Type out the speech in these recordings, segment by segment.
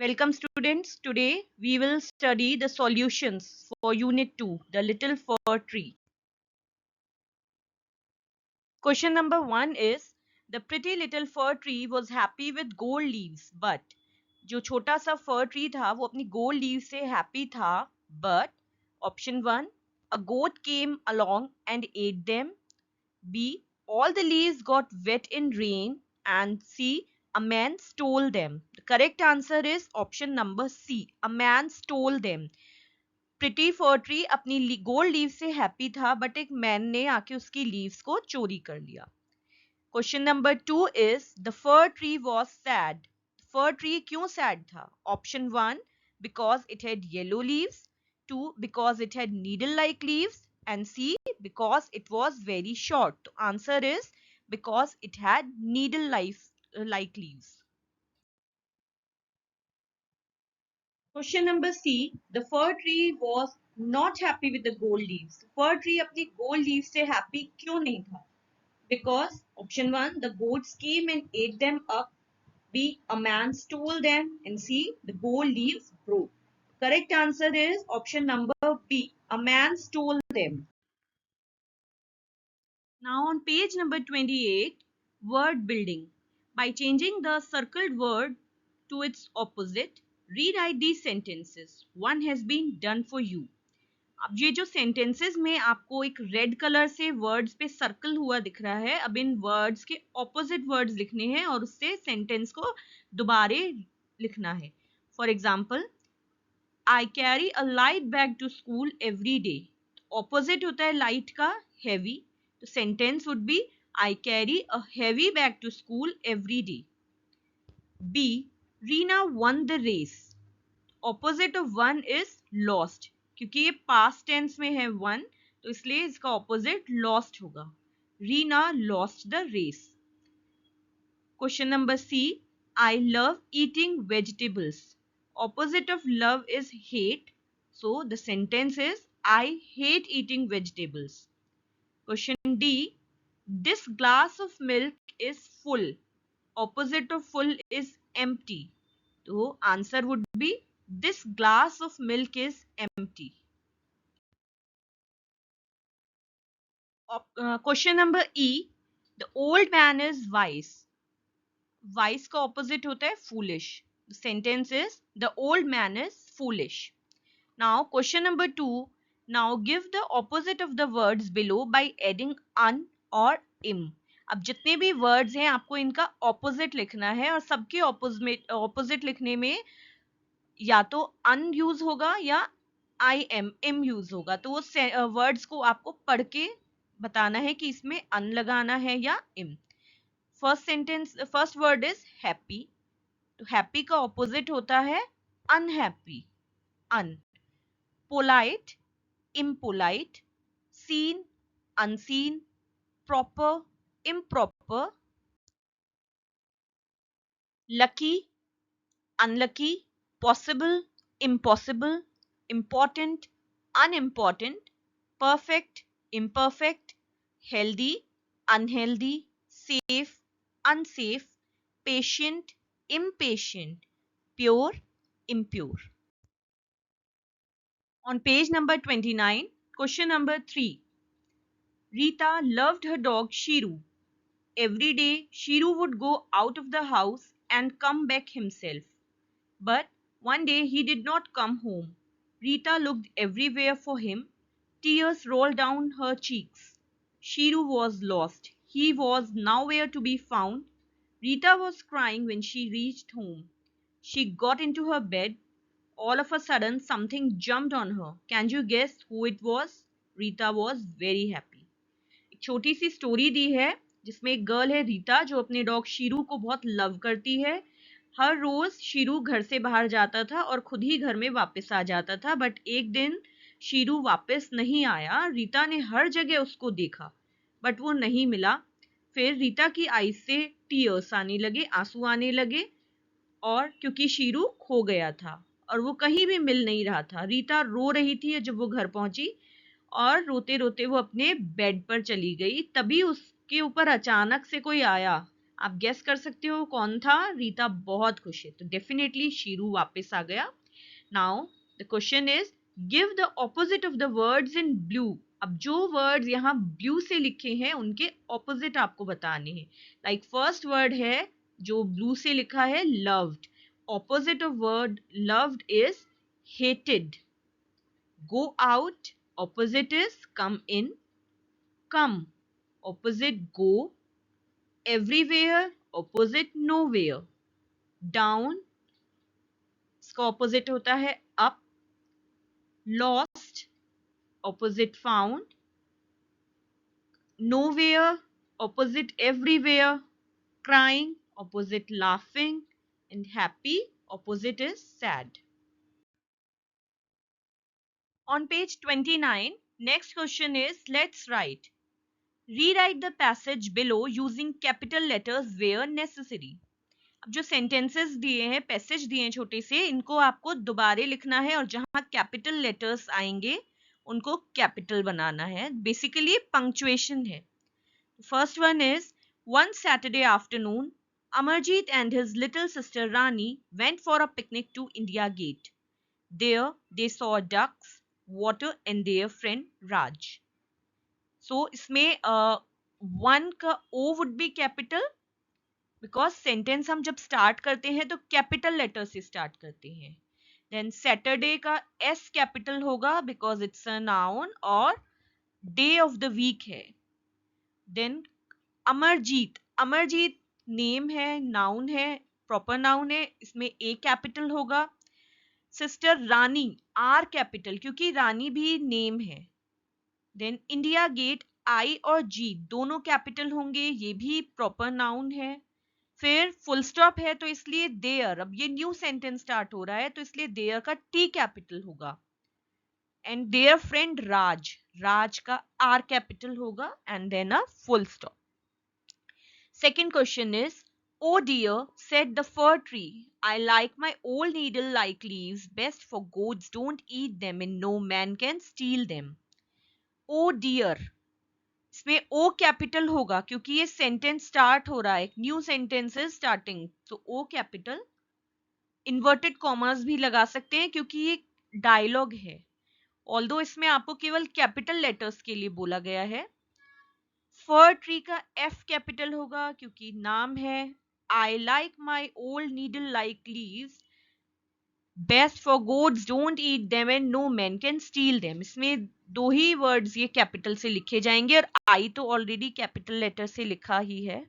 Welcome students. Today we will study the solutions for Unit 2, The Little Fir Tree. Question number 1 is, the pretty little fir tree was happy with gold leaves, but जो छोटा सा fir tree था वो अपनी gold leaves से happy था, but option 1, a goat came along and ate them. B, all the leaves got wet in rain, and C, a man stole them. The correct answer is option number C, a man stole them. Pretty for tree अपनी gold leaf से happy था but एक man ने आके उसकी leaves को चोरी कर लिया. Question number 2 is the fir tree was sad. For tree क्यों सैड था? Option 1, because it had yellow leaves, 2, because it had needle like leaves, and C, because it was very short. The answer is because it had needle like leaves. Question number C, the fir tree was not happy with the gold leaves. Fir tree अपनी gold leaves से happy क्यों नहीं था? Because option 1, the goats came and ate them up. B, a man stole them, and C, the gold leaves broke. Correct answer is option number B, a man stole them. Now on page number 28, word building. By changing the circled word to its opposite, rewrite these sentences. One has been done for you. अब ये जो sentences में आपको एक red colour से words पे circle हुआ दिख रहा है, अब इन वर्ड्स के ऑपोजिट वर्ड्स लिखने हैं और उससे सेंटेंस को दोबारे लिखना है. For example, I carry a light bag to school every day. Opposite होता है लाइट का हैवी, तो sentence would be I carry a heavy bag to school every day. B, Reena won the race. Opposite of won is lost. क्योंकि ये past tense में है one, तो इसलिए इसका ऑपोजिट लॉस्ट होगा. Reena lost the race. Question number C, I love eating vegetables. Opposite of love is hate, so the sentence is I hate eating vegetables. Question D, this glass of milk is full. Opposite of full is empty, तो answer would be this glass of milk is empty. Question number E, the old man is wise. Wise का opposite होता है foolish. The sentence is the old man is foolish. Now question number 2, now give the opposite of the words below by adding un or im. अब जितने भी words हैं आपको इनका opposite लिखना है और सबके opposite लिखने में या तो अन यूज होगा या आई एम एम यूज होगा. तो वो वर्ड्स को आपको पढ़ के बताना है कि इसमें अन लगाना है या im. First word is happy, तो हैप्पी का ऑपोजिट होता है unhappy, un. Polite, impolite. Seen, unseen. Proper, improper. Lucky, unlucky. possible, impossible. Important, unimportant. Perfect, imperfect. Healthy, unhealthy. Safe, unsafe. Patient, impatient. Pure, impure. On page number 29, question number 3. Rita loved her dog Shiru. Every day, Shiru would go out of the house and come back himself. But one day he did not come home. Rita looked everywhere for him. Tears rolled down her cheeks. Shiru was lost. He was nowhere to be found. Rita was crying when she reached home. She got into her bed. All of a sudden, something jumped on her. Can you guess who it was? Rita was very happy. एक छोटी सी story दी है जिसमें एक girl है रीता जो अपने dog Shiru को बहुत लव करती है. हर रोज शीरू घर से बाहर जाता था और खुद ही घर में वापस आ जाता था, बट एक दिन शीरू वापस नहीं आया. रीता ने हर जगह उसको देखा बट वो नहीं मिला. फिर रीता की आईज से टीयर्स आने लगे, आंसू आने लगे, और क्योंकि शीरू खो गया था और वो कहीं भी मिल नहीं रहा था. रीता रो रही थी जब वो घर पहुंची और रोते रोते वो अपने बेड पर चली गई. तभी उसके ऊपर अचानक से कोई आया. आप गेस कर सकते हो कौन था? रीता बहुत खुश है, तो डेफिनेटली शीरू वापस आ गया. Now the question is give the opposite of the words in blue. अब जो वर्ड्स यहाँ ब्लू से लिखे हैं उनके ऑपोजिट आपको बताने हैं. लाइक फर्स्ट वर्ड है जो ब्लू से लिखा है loved. Opposite of word loved is hated. Go out, opposite is come in. Come, opposite go. Everywhere, opposite nowhere. Down, इसका opposite होता है up. Lost, opposite found. Nowhere, opposite everywhere. Crying, opposite laughing. And happy, opposite is sad. On page 29, next question is let's write. Rewrite the passage below using capital letters where necessary. अब जो sentences दिए हैं, passage दिए हैं छोटे से, इनको आपको दोबारे लिखना है और जहां कैपिटल लेटर्स आएंगे उनको कैपिटल बनाना है. बेसिकली पंक्चुएशन है. First one is one Saturday afternoon Amarjeet and his little sister Rani went for a picnic to India Gate. There they saw ducks, water and their friend Raj. So इसमें one का O would be capital because sentence हम जब start करते हैं तो capital letter से start करते हैं. देन सैटरडे का एस कैपिटल होगा बिकॉज इट्स अ नाउन और डे ऑफ द वीक है. देन अमरजीत, अमरजीत नेम है, नाउन है, प्रॉपर नाउन है, इसमें ए कैपिटल होगा. सिस्टर रानी आर कैपिटल क्योंकि रानी भी नेम है. देन इंडिया गेट आई और जी दोनों कैपिटल होंगे, ये भी प्रॉपर नाउन है. फिर फुल स्टॉप है तो इसलिए देयर, अब ये न्यू सेंटेंस स्टार्ट हो रहा है तो इसलिए देयर का टी कैपिटल होगा. And their friend Raj, Raj का आर कैपिटल होगा and then a full stop. Second question is O dear said the fir tree I like my old needle like leaves best for goats don't eat them and no man can steal them. O dear, इसमें O capital होगा क्योंकि ये sentence start हो रहा है, एक new sentence है starting, तो ओ कैपिटल. इन्वर्टेड कॉमर्स भी लगा सकते हैं क्योंकि ये डायलॉग है, ऑल्दो इसमें आपको केवल कैपिटल लेटर्स के लिए बोला गया है. फर ट्री का एफ कैपिटल होगा क्योंकि नाम है. I like my old needle like leaves best for goats don't eat them and no man can steal them. इसमें दो ही वर्ड्स ये कैपिटल से लिखे जाएंगे और आई तो ऑलरेडी कैपिटल लेटर से लिखा ही है.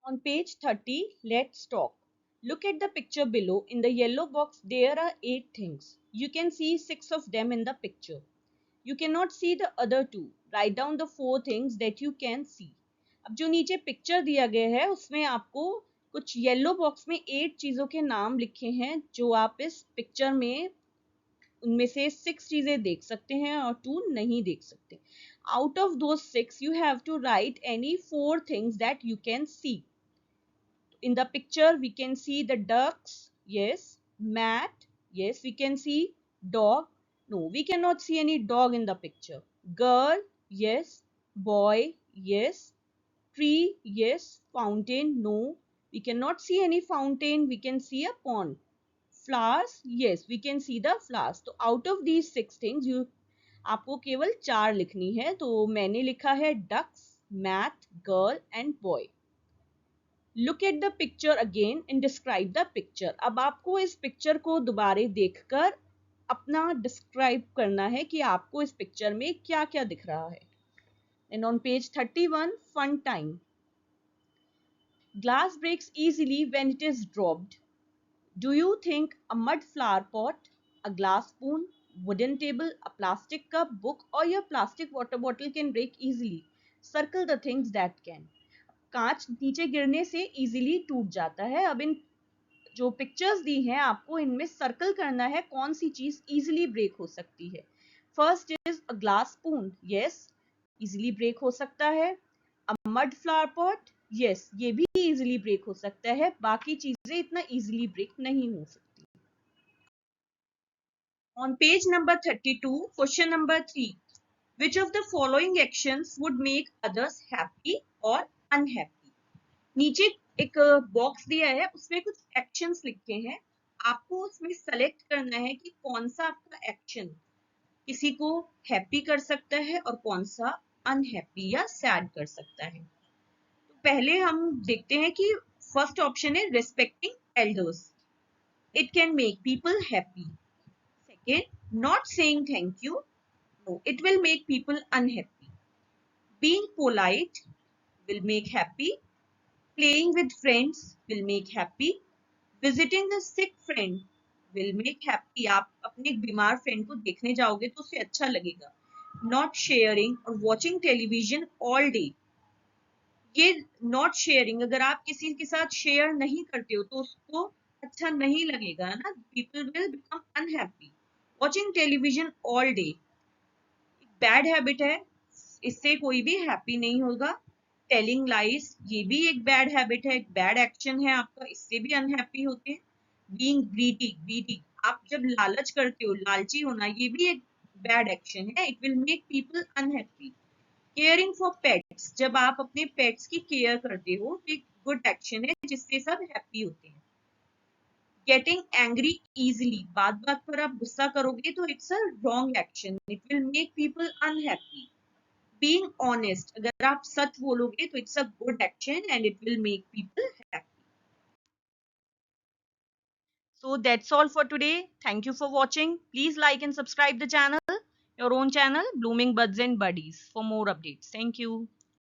On page 30, let's talk. Look at the picture below. In the yellow box, there are 8 things. You can see 6 of them in the picture. You cannot see the other 2. Write down the 4 things that you can see. अब जो नीचे picture दिया गया है उसमें आपको कुछ yellow box में 8 चीजों के नाम लिखे हैं जो आप इस पिक्चर में उनमें से 6 चीजें देख सकते हैं और 2 नहीं देख सकते. Out of those 6, you have to write any 4 things that you can see. In the picture, we can see the ducks, yes. Mat, yes. We can see dog. No, we cannot see any dog in the picture. Girl, yes. Boy, yes. Tree, yes. Fountain, no. We cannot see any fountain. We can see a pond. Flowers, yes. We can see the flowers. So out of these 6 things, आपको केवल 4 लिखनी है. तो मैंने लिखा है ducks, mat, girl and boy. Look at the picture again and describe the picture. अब आपको इस पिक्चर को दोबारे देखकर अपना डिस्क्राइब करना है कि आपको इस पिक्चर में क्या क्या दिख रहा है. And on page 31, fun time. Glass breaks easily when it is dropped. Do you think a mud flower pot, a glass spoon, wooden table, a plastic cup, book or your plastic water bottle can break easily? Circle the things that can. कांच नीचे गिरने से easily टूट जाता है. अब इन जो pictures दी हैं आपको इनमें सर्कल करना है कौन सी चीज इजीली ब्रेक हो सकती है. First is a glass spoon, yes easily break हो सकता है. A mud flower pot, yes ये भी इजीली ब्रेक हो सकता है. बाकी चीजें इतना इजीली ब्रेक नहीं हो सकती. On page number 32, question number 3, which of the following actions would make others happy or unhappy. नीचे एक बॉक्स दिया है, उसमें कुछ एक्शंस लिखे हैं, आपको उसमें सेलेक्ट करना है कि कौन सा आपका एक्शन किसी को हैप्पी कर सकता है और कौन सा अनहैप्पी या सैड कर सकता है। तो पहले हम देखते हैं कि फर्स्ट ऑप्शन है respecting elders, it can make people happy. Second, not saying thank you, no, it will make people unhappy. Being polite will make happy. Playing with friends will make happy. Visiting a sick friend will make happy. आप अपने एक बीमार friend को देखने जाओगे तो उसे अच्छा लगेगा. Not sharing or watching television all day. ये नॉट शेयरिंग, अगर आप किसी के साथ शेयर नहीं करते हो तो उसको अच्छा नहीं लगेगा ना, people will become unhappy. Watching television all day bad habit है, इससे कोई भी हैप्पी नहीं होगा. टेलिंग लाइज, ये भी एक बैड हैबिट है, एक बैड एक्शन है आपका, इससे भी अनहैप्पी होते हैं. बीइंग ग्रीडी, आप जब लालच करते हो, लालची होना, ये भी एक बैड एक्शन है, it will make people unhappy. Caring for pets, जब आप अपने पेट्स की केयर करते हो तो एक गुड एक्शन है जिससे सब हैप्पी होते हैं. गेटिंग एंग्री इजिली, बात बात पर आप गुस्सा करोगे तो it's a wrong action, it will make people unhappy. Being honest, अगर आप सच बोलोगे तो it's a good action and it will make people happy. So that's all for today. Thank you for watching. Please like and subscribe the channel, your own channel, Blooming Buds and Buddies, for more updates. Thank you.